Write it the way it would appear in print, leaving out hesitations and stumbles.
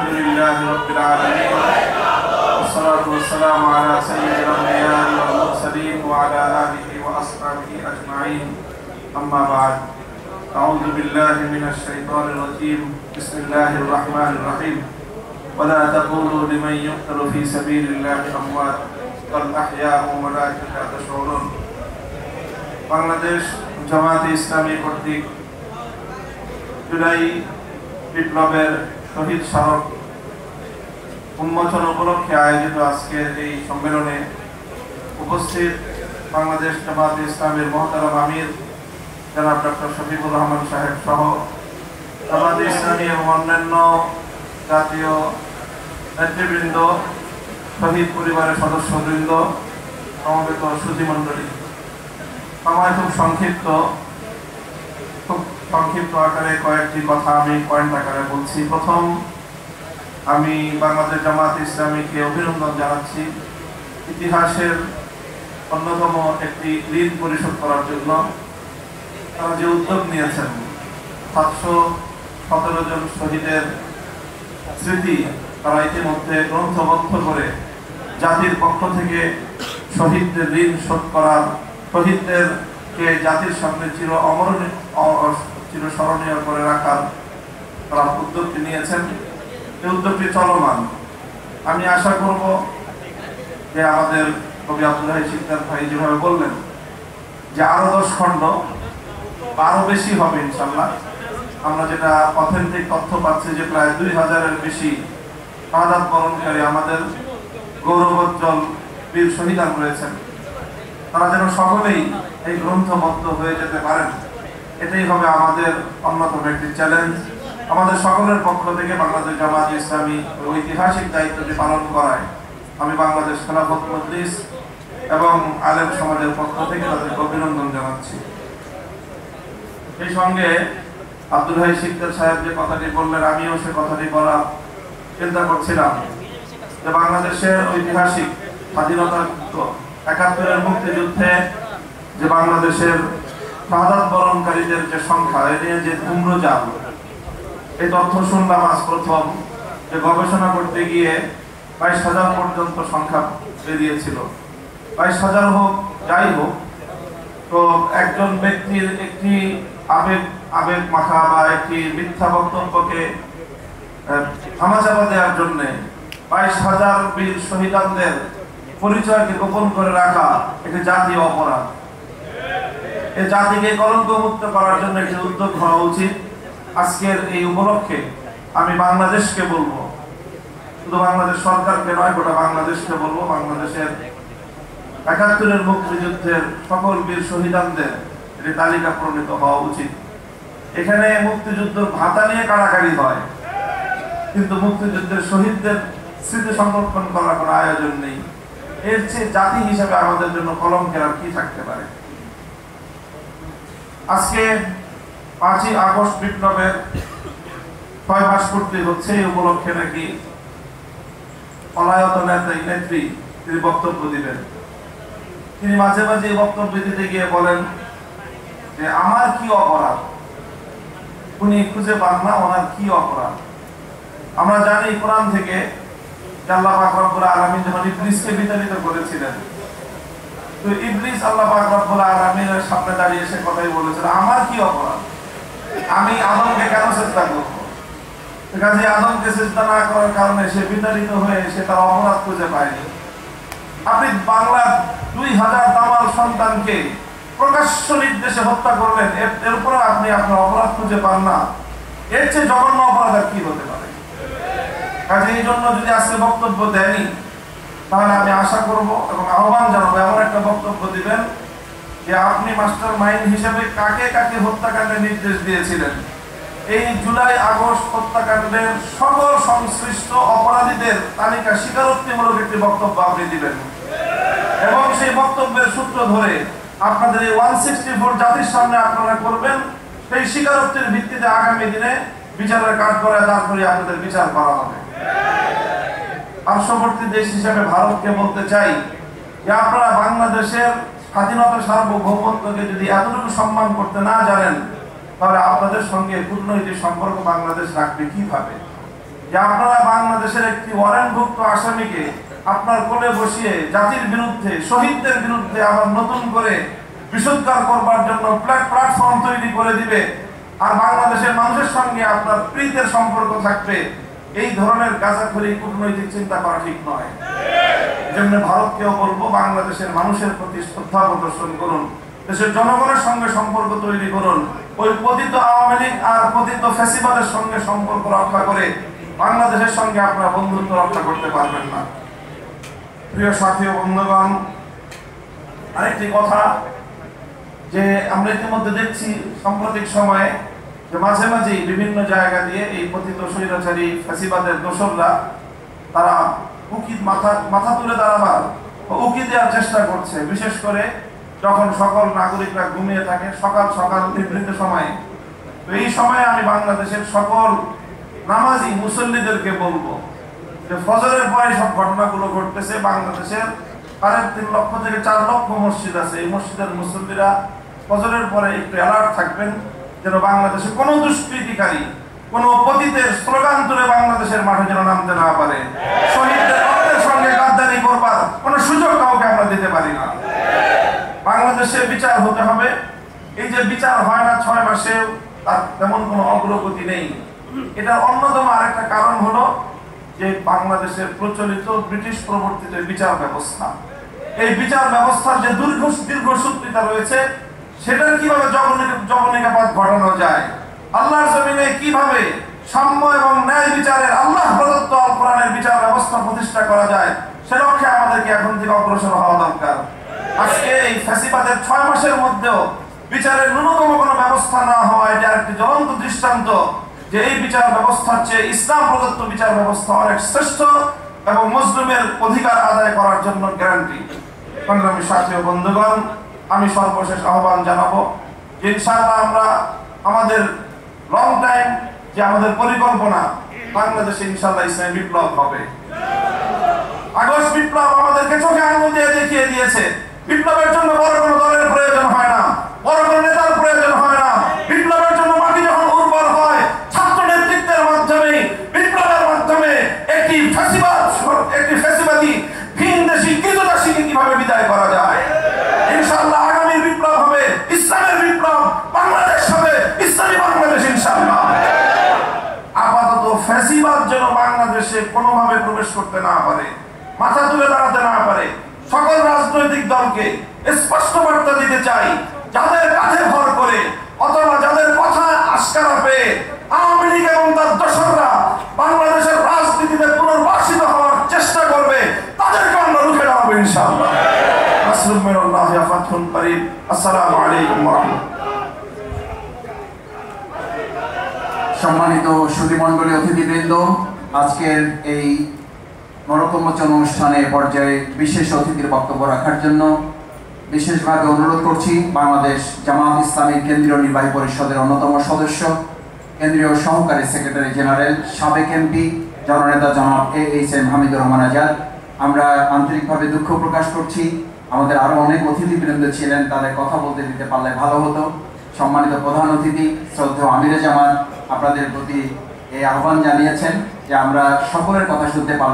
لله رب العالمين والصلاة والسلام على سيد الأنبياء والمرسلين وعلى آله وأصحابه أجمعين أما بعد أعوذ بالله من الشيطان الرجيم بسم الله الرحمن الرحيم ولا تقولوا لمن يقتل في سبيل الله أموات بل أحياء ولكن لا تشعرون বাংলাদেশ জামায়াতে ইসলামী কর্তৃক জুলাই বিপ্লবের শহীদ স্মারক উন্মোচন উপলক্ষে আয়োজিত আজকের এই সম্মেলনে উপস্থিত বাংলাদেশ জামায়াতে ইসলামীর মহতারাম আমির জনাব ডক্টর শফিকুর রহমান সাহেব সহ জামায়াতে ইসলামী এবং অন্যান্য জাতীয় নেতৃবৃন্দ, শহীদ পরিবারের সদস্যবৃন্দ, সমবেত সুধীমণ্ডলী, সময় খুব সংক্ষিপ্ত আকারে কয়েকটি কথা আমি পয়েন্ট আকারে বলছি। প্রথম, আমি বাংলাদেশ জামায়াতে ইসলামীকে অভিনন্দন জানাচ্ছি ইতিহাসের অন্যতম একটি ঋণ পরিশোধ করার জন্য। তারা যে উদ্যোগ নিয়েছেন 717 জন শহীদের স্মৃতি তারা ইতিমধ্যে গ্রন্থবদ্ধ করে জাতির পক্ষ থেকে শহীদদের ঋণ শোধ করার, শহীদদেরকে জাতির সামনে চিরস্মরণীয় করে রাখার তারা উদ্যোগটি নিয়েছেন। এই উদ্যোগটি চলমান। আমি আশা করব যে আমাদের কবি আব্দুল হাই শিকদার ভাই যেভাবে বললেন যে আরো 10 খণ্ড আরো বেশি হবে ইনশাল্লাহ। আমরা যেটা অথেন্টিক তথ্য পাচ্ছি যে প্রায় 2000-এর বেশি শাহাদাত বরণকারী আমাদের গৌরবোজ্জ্বল বীর শহীদান রয়েছেন। তারা যেন সকলেই এই গ্রন্থবদ্ধ হয়ে যেতে পারেন, এটাই হবে আমাদের অন্যতম একটি চ্যালেঞ্জ। আমাদের সকলের পক্ষ থেকে বাংলাদেশ জামায়াতে ইসলামী ঐতিহাসিক দায়িত্বটি পালন করায় আমি বাংলাদেশ খেলাফত মজলিস এবং আলেম সমাজের পক্ষ থেকে তাদেরকে অভিনন্দন জানাচ্ছি। এই সঙ্গে আব্দুল হাই শিকদার সাহেব যে কথাটি বললেন, আমিও সে কথাটি বলার চিন্তা করছিলাম যে বাংলাদেশের ঐতিহাসিক স্বাধীনতা 71-এর মুক্তিযুদ্ধে যে বাংলাদেশের শাহাদাত বরণকারীদের যে সংখ্যা, এ নিয়ে যে ধূম্রজাল, এই তথ্য শুনলাম আজ প্রথম যে গবেষণা করতে গিয়ে 22,000 পর্যন্ত সংখ্যা বেরিয়েছিল। 22,000 হোক যাই হোক, তো একজন ব্যক্তির একটি আবেগ মাখা বা একটি মিথ্যা বক্তব্যকে ধামাচাপা দেওয়ার জন্য 22,000 বীর শহীদানদের পরিচয়কে গোপন করে রাখা একটি জাতীয় অপরাধ। এই জাতিকে কলঙ্কমুক্ত করার জন্য একটি উদ্যোগ হওয়া উচিত। আজকের এই উপলক্ষে আমি বাংলাদেশকে বলবো, শুধু বাংলাদেশ সরকারকে নয়, গোটা বাংলাদেশকে বলবো, বাংলাদেশের 71-এর মুক্তিযুদ্ধের সকল বীর শহীদানদের একটি তালিকা প্রণীত হওয়া উচিত। এখানে মুক্তিযুদ্ধ ভাতা নিয়ে কাড়াকাড়ি হয়, কিন্তু মুক্তিযুদ্ধের শহীদদের স্মৃতি সংরক্ষণ করার কোনো আয়োজন নেই। এর চেয়ে জাতি হিসেবে আমাদের জন্য কলঙ্কের আর কি থাকতে পারে। আজকে 5ই আগস্ট বিপ্লবের 6 মাস পূর্তি হচ্ছে। এই উপলক্ষে নাকি পলায়ত নেত্রী তিনি বক্তব্য দিবেন। তিনি মাঝে মাঝে বক্তব্য দিতে গিয়ে বলেন যে আমার কি অপরাধ, উনি খুঁজে পান না ওনার কি অপরাধ। আমরা জানি কোরআন থেকে আল্লাহ পাক রব্বুল আলামিন যখন ইবলিসকে বিতাড়িত করেছিলেন, তো ইবলিস আল্লাহ পাক রব্বুল আলামিনের সামনে দাঁড়িয়ে এসে কথাই বলেছিল, আমার কি অপরাধ, আমি আদমকে কেন চেষ্টা করব। কাজে আদমকে চেষ্টা না করার কারণে সে বিতাড়িত হয়ে সে তার অপরাধ খুঁজে পায়নি। আপনি বাংলার 2000 দামাল সন্তানকে প্রকাশ্য নির্দেশে হত্যা করলেন, এরপরে আপনি আপনার অপরাধ খুঁজে পান না। এর চেয়ে জঘন্য অপরাধ আর কি হতে পারে। কাজে এই জন্য যদি আজকে বক্তব্য দেয়নি, তাহলে আমি আশা করব এবং আহ্বান জানাবো এমন একটা বক্তব্য দিবেন যে আপনি মাস্টার মাইন্ড হিসেবে কাকে কাকে হত্যাকাণ্ডের নির্দেশ দিয়েছিলেন। এই জুলাই আগস্ট হত্যাকাণ্ডের সকল সংশ্লিষ্ট অপরাধীদের তালিকা স্বীকারোক্তিমূলক একটি বক্তব্য আপনি দিবেন এবং সেই বক্তব্যের সূত্র ধরে আপনাদের এই 164 জাতির সামনে আপনারা করবেন। সেই স্বীকারোক্তির ভিত্তিতে আগামী দিনে বিচারের কাঠগড়ায় দাঁড় করিয়ে আপনাদের বিচার করা হবে। পার্শ্ববর্তী দেশ হিসেবে ভারতকে বলতে চাই যে আপনারা বাংলাদেশের স্বাধীনতা সার্বভৌমত্বকে যদি এতটুকু সম্মান করতে না জানেন, তাহলে আপনাদের সঙ্গে কূটনৈতিক সম্পর্ক বাংলাদেশ রাখবে কিভাবে। যে আপনারা বাংলাদেশের একটি ওয়ারেন্টভুক্ত আসামিকে আপনার কোলে বসিয়ে জাতির বিরুদ্ধে, শহীদদের বিরুদ্ধে আবার নতুন করে বিশুদ্ধার করবার জন্য প্ল্যাটফর্ম তৈরি করে দিবে, আর বাংলাদেশের মানুষের সঙ্গে আপনার প্রীতের সম্পর্ক থাকবে, এই ধরনের গাঁজাখুরি কূটনৈতিক চিন্তা করা ঠিক নয়। এজন্য ভারতকেও বলবো, বাংলাদেশের মানুষের প্রতি শ্রদ্ধা প্রদর্শন করুন, দেশের জনগণের সঙ্গে সম্পর্ক তৈরি করুন। ওই পতিত আওয়ামী লীগ আর পতিত ফ্যাসিবাদের সঙ্গে সম্পর্ক রক্ষা করে বাংলাদেশের সঙ্গে আপনারা বন্ধুত্ব রক্ষা করতে পারবেন না। প্রিয় সাথী ও বন্ধুগণ, আরেকটি কথা, যে আমরা ইতিমধ্যে দেখছি সাম্প্রতিক সময়ে যে মাঝে মাঝেই বিভিন্ন জায়গা দিয়ে এই পতিত স্বৈরাচারী ফ্যাসিবাদের দোসররা তারা মাথা তুলে দাঁড়াবার, উকি দেওয়ার চেষ্টা করছে, বিশেষ করে যখন সকল নাগরিকরা ঘুমিয়ে থাকে সকাল সকাল নিভৃত সময়ে। তো এই সময়ে আমি বাংলাদেশের সকল নামাজি মুসল্লিদেরকে বলবো যে ফজরের পরে সব ঘটনাগুলো ঘটতেছে। বাংলাদেশের 3.5 লক্ষ থেকে 4 লক্ষ মসজিদ আছে, এই মসজিদের মুসল্লিরা ফজরের পরে একটু অ্যালার্ট থাকবেন, যেন বাংলাদেশে কোনো দুষ্কৃতিকারী, কোনো পতিতের স্লোগান তুলে বাংলাদেশের মাঠে যেন নামতে না পারে। শহীদদের রক্তের সঙ্গে গাদ্দারি করবার কোনো সুযোগ কাউকে আমরা দিতে পারি না। বাংলাদেশে বিচার হতে হবে। এই যে বিচার হয় না 6 মাসে, তার তেমন কোনো অগ্রগতি নেই। এটার অন্যতম আরেকটা কারণ হলো যে বাংলাদেশের প্রচলিত ব্রিটিশ প্রবর্তিত বিচার ব্যবস্থা, এই বিচার ব্যবস্থার যে দীর্ঘসূত্রিতা রয়েছে, সেটার কিভাবে জবনিকাপাত ঘটানো যায়, আল্লাহর জমিনে কিভাবে সাম্য এবং ন্যায় বিচারের আল্লাহ প্রদত্ত আল কোরআনের বিচার ব্যবস্থা প্রতিষ্ঠা করা যায়, সে লক্ষ্যে আমাদেরকে এখন থেকে অগ্রসর হওয়া দরকার। আজকে এই ফ্যাসিবাদের 6 মাসের মধ্যেও বিচারের ন্যূনতম কোনো ব্যবস্থা না হওয়া, এটা একটি জ্বলন্ত দৃষ্টান্ত যে এই বিচার ব্যবস্থার চেয়ে ইসলাম প্রদত্ত বিচার ব্যবস্থা অনেক শ্রেষ্ঠ এবং মুসলিমের অধিকার আদায় করার জন্য গ্যারান্টি। সংগ্রামী সাথী ও বন্ধুগণ, আমি সর্বশেষ আহ্বান জানাবো যে ইনশাআল্লাহ আমরা আমাদের লং টাইম যে আমাদের পরিকল্পনা, বাংলাদেশে ইনশাআল্লাহ ইসলামী বিপ্লব হবে। আগস্ট বিপ্লব আমাদেরকে চোখে আঙুল দিয়ে দেখিয়ে দিয়েছে, বিপ্লবের জন্য বড় কোনো দলের প্রয়োজন হয় না, বড় কোনো নেতার প্রয়োজন হয় না। বিপ্লবের জন্য মাটি যখন উর্বর হয়, ছাত্র নেতৃত্বের মাধ্যমে, বিপ্লবের মাধ্যমে একটি ফ্যাসিবাদী ভিনদেশী কৃতদাসীকে কিভাবে বিদায় করা যায়। ইনশাআল্লাহ আগামী বিপ্লব হবে ইসলামের বিপ্লব, বাংলাদেশ হবে ইসলামী বাংলাদেশ ইনশাআল্লাহ। আপাতত ফ্যাসিবাদ যেন বাংলাদেশে কোনোভাবে প্রবেশ করতে না পারে, মাথা তুলে দাঁড়াতে না পারে। সকল রাজনৈতিক দলকে স্পষ্ট বার্তা দিতে চাই, যাদের কাঁধে ভর করে অথবা যাদের কথা আস্কারা পেয়ে আওয়ামী লীগ এবং তার দোসররা বাংলাদেশের রাজনীতিতে পুনর্বাসিত হওয়ার চেষ্টা করবে, তাদেরকে আমরা রুখে দাঁড়াবো ইনশাআল্লাহ। নাসরুম মিনাল্লাহি ওয়া ফাতহুন করিব। আসসালামু আলাইকুম ওয়া রাহমাতুল্লাহ। সম্মানিত সুধীমণ্ডলী, অতিথিবৃন্দ, আজকের এই নরকমোচন অনুষ্ঠানে পর্যায়ে বিশেষ অতিথির বক্তব্য রাখার জন্য বিশেষভাবে অনুরোধ করছি বাংলাদেশ জামাত ইসলামীর কেন্দ্রীয় নির্বাহী পরিষদের অন্যতম সদস্য, কেন্দ্রীয় সহকারী সেক্রেটারি জেনারেল, সাবেক এমপি জননেতা জনাব AHM হামিদুর রহমান আজাদ। আমরা আন্তরিকভাবে দুঃখ প্রকাশ করছি, আমাদের আরো অনেক অতিথিবৃন্দ ছিলেন, তাদের কথা বলতে দিতে পারলে ভালো হতো। সম্মানিত প্রধান অতিথি শ্রদ্ধেয় আমিরে জামাত আপনাদের প্রতি এই আহ্বান জানিয়েছেন যে আমরা সকলের কথা শুনতে পারলে